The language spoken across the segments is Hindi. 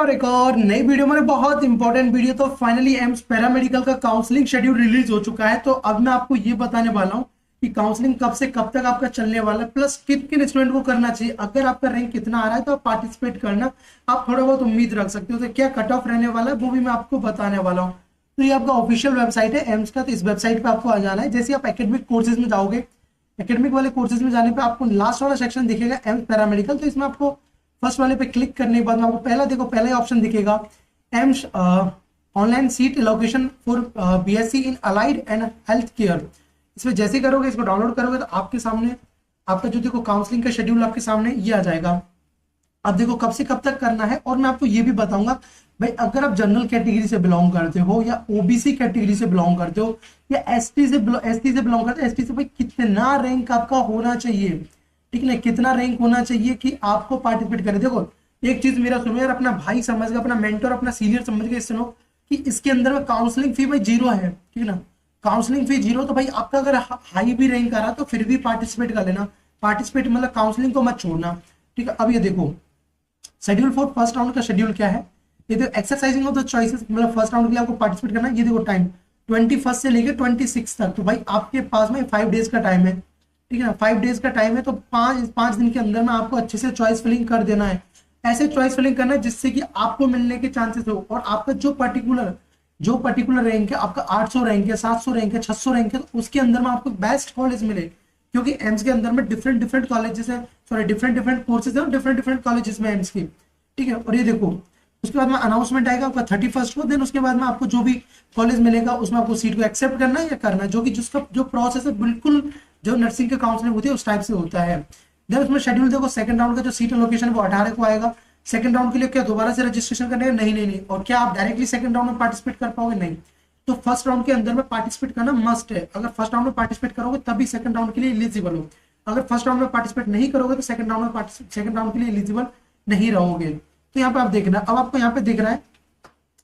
और एक और नई वीडियो में बहुत इंपॉर्टेंट वीडियो। तो फाइनली एम्स पैरामेडिकल का काउंसलिंग शेड्यूल रिलीज हो चुका है। तो अब मैं आपको ये बताने वाला हूँ कि काउंसलिंग कब से कब तक आपका चलने वाला है, प्लस किन किन स्टूडेंट को करना चाहिए। अगर आपका रैंक कितना आ रहा है तो आप पार्टिसिपेट करना, आप थोड़ा बहुत उम्मीद रख सकते हो। तो क्या कट ऑफ रहने वाला है वो भी मैं आपको बताने वाला हूँ। तो ये आपका ऑफिशियल वेबसाइट है एम्स का। तो इस वेबसाइट पे आपको आ जाना है। जैसे आप एकेडमिक कोर्सेज में जाओगे, एकेडमिक वाले कोर्सेज में जाने पे आपको लास्ट वाला सेक्शन दिखेगा एम्स पैरामेडिकल। तो इसमें आपको फर्स्ट वाले पे क्लिक करने के बाद में आपको पहला ही ऑप्शन दिखेगा AIIMS online seat allocation for BSc in allied and health care. इसमें जैसे करोगे, इसको डाउनलोड करोगे तो आपके सामने आपका जो देखो काउंसलिंग का शेड्यूल आपके सामने ये आ जाएगा। अब देखो कब से कब तक करना है। और मैं आपको ये भी बताऊंगा भाई, अगर आप जनरल कैटेगरी से बिलोंग करते हो या ओबीसी कैटेगरी से बिलोंग करते हो या एसटी से बिलोंग करते हो, एसटी से भाई कितना रैंक आपका होना चाहिए, ठीक है ना, कितना रैंक होना चाहिए कि आपको पार्टिसिपेट करें। देखो एक चीज मेरा सुनो यार, अपना भाई समझ के, अपना मेंटर, अपना सीनियर समझ के सुनो कि इसके अंदर में काउंसलिंग फी भाई 0 है, ठीक है ना। काउंसलिंग फी 0, तो भाई आपका अगर हाई भी रैंक आ रहा तो फिर भी पार्टिसिपेट कर लेना। पार्टिसिपेट मतलब काउंसलिंग को मत छोड़ना, ठीक है। अब ये देखो शेड्यूल फॉर फर्स्ट राउंड का शेड्यूल क्या है। ये देखो एक्सरसाइजिंग ऑफ द चॉइसेस, मतलब फर्स्ट राउंड के लिए आपको पार्टिसिपेट करना है। ये देखो टाइम 21 से लेकर 26 तक। तो भाई आपके पास में 5 डेज का टाइम है, ठीक है ना। 5 डेज का टाइम है तो पांच दिन के अंदर में आपको अच्छे से चॉइस फिलिंग कर देना है। ऐसे चॉइस फिलिंग करना है जिससे कि आपको मिलने के चांसेस हो। और आपका जो पर्टिकुलर रैंक है, आपका 800 रैंक है, 700 रैंक है, 600 रैंक है, तो उसके अंदर में आपको बेस्ट कॉलेज मिले। क्योंकि एम्स के अंदर में डिफरेंट कॉलेजेस है, सॉरी डिफरेंट कोर्सेज है, डिफरेंट कॉलेजेस में एम्स की, ठीक है। और ये देखो उसके बाद में अनाउंसमेंट आएगा आपका 31 को। देन उसके बाद में आपको जो भी कॉलेज मिलेगा उसमें आपको सीट को एक्सेप्ट करना है या करना है, जो कि जिसका जो प्रोसेस है बिल्कुल जो नर्सिंग के काउंसलिंग होती है उस टाइप से होता है। देन उसमें शेड्यूल देखो, सेकंड राउंड का जो सीट एलोकेशन है वो 18 को आएगा। सेकंड राउंड के लिए क्या दोबारा से रजिस्ट्रेशन करने का? नहीं। और क्या आप डायरेक्टली सेकंड राउंड में पार्टिसिपेट कर पाओगे? नहीं। तो फर्स्ट राउंड के अंदर में पार्टिसिपेट करना मस्ट है। अगर फर्स्ट राउंड में पार्टिसिपेट करोगे तभी सेकंड राउंड के लिए एलिजिबल हो। अगर फर्स्ट राउंड में पार्टिसिपेट नहीं करोगे तो सेकंड राउंड के लिए एलिजिबल नहीं रहोगे। तो यहाँ पे आप देखना, अब आपको यहाँ पे दिख रहा है,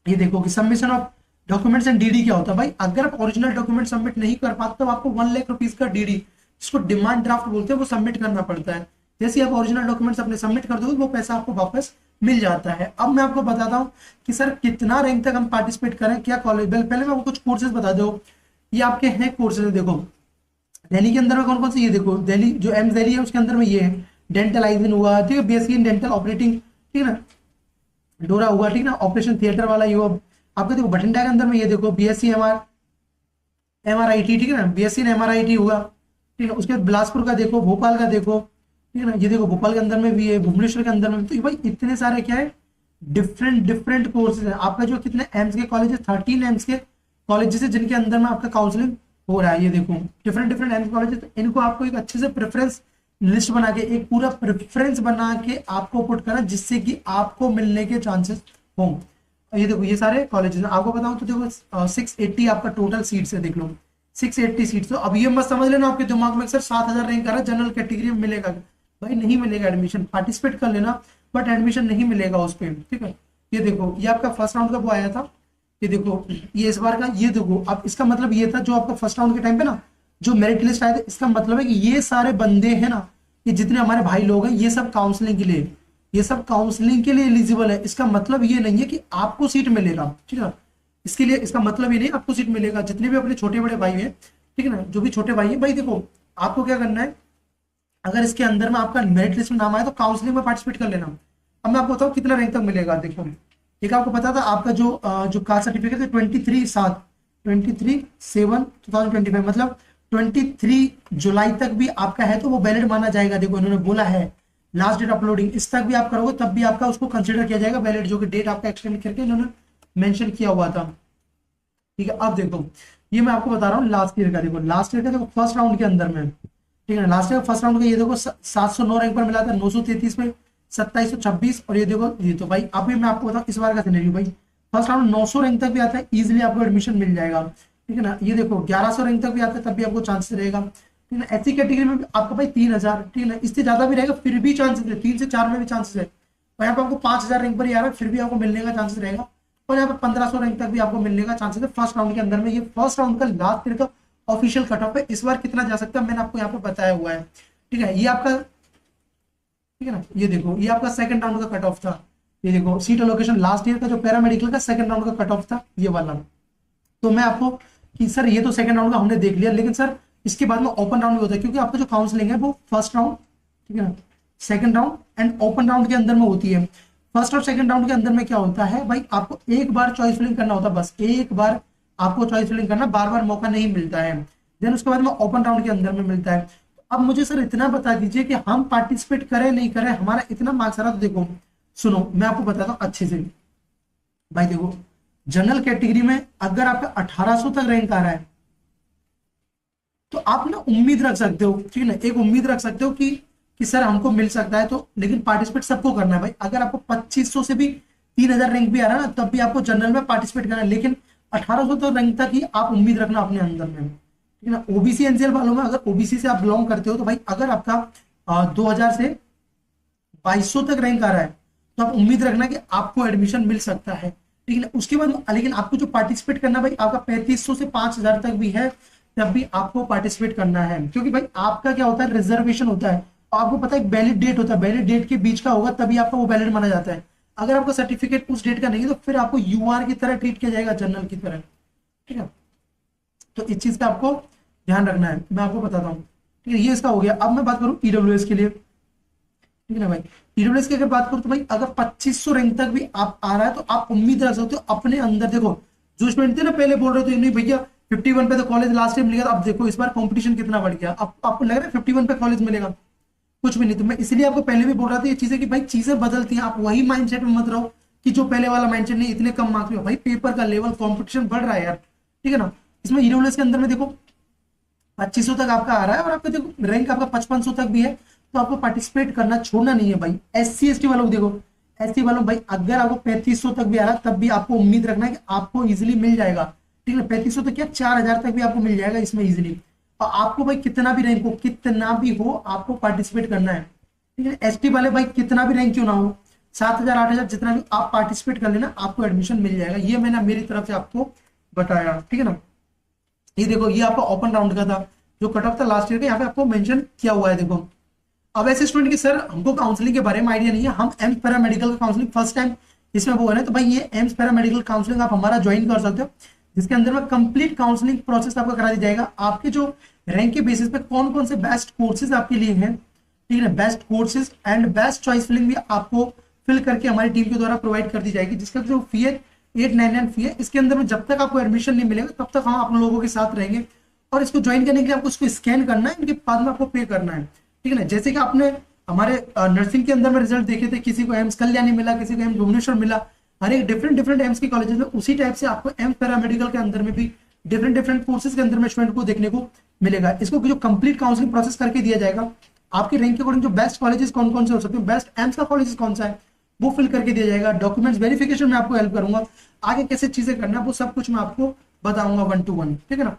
ये देखो कि submission of documents and DD क्या होता है। भाई अगर आप ओरिजिनल डॉक्यूमेंट सबमिट नहीं कर पाते तो आपको 1 लाख रुपीज का डीडी, जिसको डिमांड ड्राफ्ट बोलते हैं, वो सबमिट करना पड़ता है। जैसे आप ओरिजिनल डॉक्यूमेंट्स अपने सबमिट कर दोगे वो पैसा आपको वापस मिल जाता है। अब मैं आपको बताता हूँ कि सर कितना रैंक तक हम पार्टिसिपेट करें, क्या कॉलेज। पहले मैं आपको कुछ कोर्सेज बता दो। ये आपके हैं कोर्सेज, देखो दिल्ली के अंदर में कौन कौन से, ये देखो दिल्ली जो एम्स दिल्ली है उसके अंदर में ये है, डेंटल आइजन हुआ, ठीक है, बीएससी इन डेंटल ऑपरेटिंग, ठीक है ना, डोरा हुआ, ठीक ना, ऑपरेशन थिएटर वाला ये हुआ। आपका देखो बठिंडा के अंदर में ये देखो बीएससी एमआरआईटी, ठीक है ना, बीएससी एमआरआईटी हुआ, ठीक है। उसके बाद बिलासपुर का देखो, भोपाल का देखो, ठीक है ना, ये देखो भोपाल के अंदर में भी है, भुवनेश्वर के अंदर में। तो भाई इतने सारे क्या है, डिफरेंट कोर्सेज है। आपका जो कितने एम्स के कॉलेज, 13 एम्स के कॉलेजेस है जिनके अंदर में आपका काउंसलिंग हो रहा है। ये देखो डिफरेंट एम्स कॉलेजेस, इनको आपको एक अच्छे से प्रेफरेंस लिस्ट बना के, एक पूरा प्रेफरेंस बना के आपको पुट करना, जिससे कि आपको मिलने के चांसेस हों। ये देखो ये सारे कॉलेजेस आपको बताऊं तो देखो 680 आपका टोटल सीट्स है, देख लो 680 सीट्स। तो अब ये मत समझ लेना आपके दिमाग में सर 7000 रैंक कर रहा है जनरल कैटेगरी में मिलेगा। भाई नहीं मिलेगा एडमिशन, पार्टिसिपेट कर लेना बट एडमिशन नहीं मिलेगा उस पर, ठीक है। ये देखो ये आपका फर्स्ट राउंड का वो आया था, ये देखो ये इस बार का, ये देखो अब इसका मतलब ये था जो आपका फर्स्ट राउंड के टाइम पे ना जो मेरिट लिस्ट आया था, इसका मतलब है कि ये सारे बंदे हैं ना, ये जितने हमारे भाई लोग हैं, ये सब काउंसलिंग के लिए एलिजिबल है। इसका मतलब ये नहीं है कि आपको सीट मिलेगा, ठीक है। इसके लिए इसका मतलब ये नहीं आपको सीट मिलेगा। जितने भी अपने छोटे बड़े भाई हैं, ठीक है ना, जो भी छोटे भाई हैं, भाई देखो आपको क्या करना है, अगर इसके अंदर में आपका मेरिट लिस्ट में नाम आया तो काउंसलिंग में पार्टिसिपेट कर लेना। अब मैं आपको बताऊँ कितना रैंक तक मिलेगा। देखो एक आपको पता था आपका जो कास्ट सर्टिफिकेट है 23/7/2025, मतलब 23 जुलाई तक भी आपका है तो वो वैलिड माना जाएगा। देखो इन्होंने बोला है लास्ट डेट अपलोडिंग, इस तक भी आप करोगे तब भी आपका उसको कंसिडर किया जाएगा वैलिड, जो कि डेट आपका एक्सटेंड करके इन्होंने मेंशन किया हुआ था, ठीक है। अब देखो ये मैं आपको बता रहा हूँ लास्ट ईयर का, देखो लास्ट ईयर का देखो फर्स्ट राउंड के अंदर में, ठीक है ना, लास्ट ईयर फर्स्ट राउंड का ये देखो 709 रैंक पर मिला था, 933 में 2726। और ये देखो ये तो भाई अभी मैं आपको बताऊँ इस बार का सिनेरियो, भाई फर्स्ट राउंड 900 रैंक तक भी आता है, इजिली आपको एडमिशन मिल जाएगा, ठीक है ना। ये देखो 1100 रैंक तक भी आता है तब भी आपको चांसेस रहेगा, ठीक है ना। ऐसी कैटेगरी में आपका भाई 3000, ठीक है ना, इससे ज्यादा भी रहेगा फिर भी चांसेस है, 3 से 4 में भी चांसेस है। और यहाँ पे आपको 5000 रैंक पर ही आ रहा है फिर भी आपको मिलने का चांसेस रहेगा। और यहाँ पे 1500 रैंक तक भी आपको मिलने का चांसेस है फर्स्ट राउंड के अंदर में। ये फर्स्ट राउंड का लास्ट ईयर का ऑफिशियल कट ऑफ है। इस बार कितना जा सकता है मैंने आपको यहाँ पे बताया हुआ है, ठीक है। ये आपका, ठीक है ना, ये देखो ये आपका सेकंड राउंड का कट ऑफ था, ये देखो सीट एलोकेशन लास्ट ईयर का जो पैरामेडिकल का सेकंड राउंड का कट ऑफ था ये वाला। तो मैं आपको कि सर ये तो सेकंड राउंड का हमने देख लिया, लेकिन सर इसके बाद में ओपन राउंड भी होता है, क्योंकि आपका जो काउंसलिंग है वो फर्स्ट राउंड, ठीक है ना, second round and open round के अंदर में होती है। फर्स्ट और सेकंड राउंड के अंदर में क्या होता है भाई, आपको एक बार चॉइस फिलिंग करना होता है, बस एक बार आपको चॉइस फिलिंग करना, बार बार मौका नहीं मिलता है। देन उसके बाद में ओपन राउंड के अंदर में मिलता है। अब मुझे सर इतना बता दीजिए कि हम पार्टिसिपेट करें नहीं करें, हमारा इतना मार्क्स आ रहा। तो देखो सुनो मैं आपको बताता हूँ अच्छे से भाई। देखो जनरल कैटेगरी में अगर आपका 1800 तक रैंक आ रहा है तो आप ना उम्मीद रख सकते हो, ठीक है ना, एक उम्मीद रख सकते हो कि सर हमको मिल सकता है। तो लेकिन पार्टिसिपेट सबको करना है भाई। अगर आपको 2500 से भी 3000 रैंक भी आ रहा है ना, तब भी आपको जनरल में पार्टिसिपेट करना है, लेकिन 1800 तक रैंक तक ही आप उम्मीद रखना अपने अंदर में, ठीक है ना। ओबीसी एनसीएल वालों में अगर ओबीसी से आप बिलोंग करते हो तो भाई अगर आपका 2000 से 2200 तक रैंक आ रहा है तो आप उम्मीद रखना कि आपको एडमिशन मिल सकता है, ठीक है। उसके बाद लेकिन आपको जो पार्टिसिपेट करना भाई आपका 3500 से 5000 तक भी है, तब भी आपको पार्टिसिपेट करना है, क्योंकि भाई आपका क्या होता है रिजर्वेशन होता है। आपको पता है वैलिड डेट होता है, वैलिड डेट के बीच का होगा तभी आपका वो वैलिड माना जाता है। अगर आपका सर्टिफिकेट उस डेट का नहीं है तो फिर आपको यूआर की तरह ट्रीट किया जाएगा, जनरल की तरह, ठीक है। तो इस चीज का आपको ध्यान रखना है, मैं आपको बताता हूँ, ठीक है। ये इसका हो गया। अब मैं बात करूँ ईडब्ल्यूएस के लिए, ठीक है ना भाई। ईडब्ल्यूएस की अगर बात करूँ तो भाई अगर 2500 रैंक तक भी आप आ रहा है तो आप उम्मीद रख सकते हो अपने अंदर। देखो जो स्टूडेंट थे ना पहले बोल रहे थे नहीं भैया 51 पे तो कॉलेज लास्ट टाइम मिलेगा, अब देखो इस बार कंपटीशन कितना बढ़ गया। अब आपको लग रहा है 51 पे कॉलेज मिलेगा, कुछ भी नहीं। तो मैं इसलिए आपको पहले भी बोल रहा था ये चीजें कि भाई चीजें बदलती हैं, आप वही माइंडसेट में मत रहो कि जो पहले वाला माइंडसेट नहीं, इतने कम मार्क्स में। भाई पेपर का लेवल कंपटीशन बढ़ रहा है यार, ठीक है ना। इसमें ईडब्ल्यूएस के अंदर में देखो 2500 तक आपका आ रहा है और आपका देखो रैंक आपका 5500 तक भी है, तो आपको पार्टिसिपेट करना छोड़ना नहीं है भाई। एससी एसटी वालों को देखो, एससी वालों भाई अगर आपको 3500 तक भी आ रहा है तब भी आपको उम्मीद रखना है कि आपको इजिली मिल जाएगा, ठीक है। 3500 तक क्या 4000 तक भी आपको मिल जाएगा इसमें इजिली। और आपको भाई कितना भी रैंक हो, कितना भी हो, आपको पार्टिसिपेट करना है, ठीक है। एसटी वाले भाई कितना भी रैंक क्यों ना हो, 7000 8000 जितना भी आप पार्टिसिपेट कर लेना, आपको एडमिशन मिल जाएगा। ये मैंने मेरी तरफ से आपको बताया, ठीक है ना। ये देखो ये आपका ओपन राउंड का था जो कट ऑफ था लास्ट ईयर का, यहाँ पे आपको मेंशन किया हुआ है। देखो अब ऐसे स्टूडेंट की सर हमको काउंसलिंग के बारे में आइडिया नहीं है, हम एम्स पैरामेडिकल का काउंसलिंग फर्स्ट टाइम इसमें वो है, तो भाई ये एम्स पैरामेडिकल काउंसलिंग आप हमारा ज्वाइन कर सकते हो, जिसके अंदर में कंप्लीट काउंसलिंग प्रोसेस आपका करा दिया जाएगा। आपके जो रैंक के बेसिस पे कौन कौन से बेस्ट कोर्सेज आपके लिए हैं, ठीक है, best courses and best choice filling भी आपको फिल करके हमारी टीम के द्वारा प्रोवाइड कर दी जाएगी, जिसका जो फी है 899 फी है। इसके अंदर में जब तक आपको एडमिशन नहीं मिलेगा तब तक हम आप लोगों के साथ रहेंगे, और इसको ज्वाइन करने के लिए आपको इसको स्कैन करना है, इनके बाद में आपको पे करना है, ठीक है ना। जैसे कि आपने हमारे नर्सिंग के अंदर में रिजल्ट देखे थे, किसी को एम्स कल्याणी मिला, किसी को एम्स भुवनेश्वर मिला, हर एक डिफरेंट एम्स के कॉलेजेस में, उसी टाइप से आपको एम्स पैरामेडिकल के अंदर में भी डिफरेंट कोर्सेज के अंदर में स्टूडेंट को देखने को मिलेगा। इसको जो कंप्लीट काउंसलिंग प्रोसेस करके दिया जाएगा, आपके रैंक के अकॉर्डिंग जो बेस्ट कॉलेजेस कौन कौन से हो सकते हैं, बेस्ट एम्स का कॉलेज कौन सा है वो फिल करके दिया जाएगा। डॉक्यूमेंट्स वेरिफिकेशन में आपको हेल्प करूंगा, आगे कैसे चीजें करना है वो सब कुछ मैं आपको बताऊंगा 1 to 1, ठीक है ना।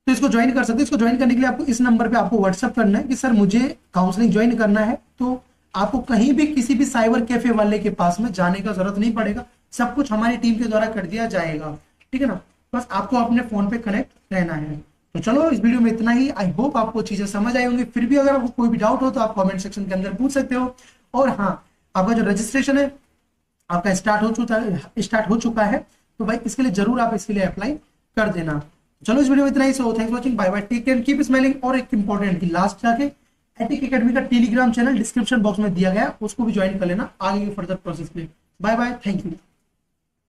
तो इसको ज्वाइन कर सकते हैं। इसको ज्वाइन करने के लिए आपको इस नंबर पे आपको व्हाट्सअप करना है कि सर मुझे काउंसलिंग ज्वाइन करना है, तो आपको कहीं भी किसी भी साइबर कैफे वाले के पास में जाने का जरूरत नहीं पड़ेगा, सब कुछ हमारी टीम के द्वारा कर दिया जाएगा, ठीक है ना। बस आपको अपने फोन पे कनेक्ट रहना है। तो चलो इस वीडियो में इतना ही। आई होप आपको चीजें समझ आई होंगी। फिर भी अगर आपको कोई भी डाउट हो तो आप कमेंट सेक्शन के अंदर पूछ सकते हो। और हाँ, आपका जो रजिस्ट्रेशन है आपका स्टार्ट हो चुका है, तो भाई इसके लिए जरूर आप इसके लिए अप्लाई कर देना। चलो इस वीडियो में इतना ही। So thanks watching, bye bye, take care, keep smiling. और एक इंपॉर्टेंट की लास्ट जाके एटिक एकेडमी का टेलीग्राम चैनल डिस्क्रिप्शन बॉक्स में दिया गया है, उसको भी ज्वाइन कर लेना आगे के फर्दर प्रोसेस में। Bye bye, thank you.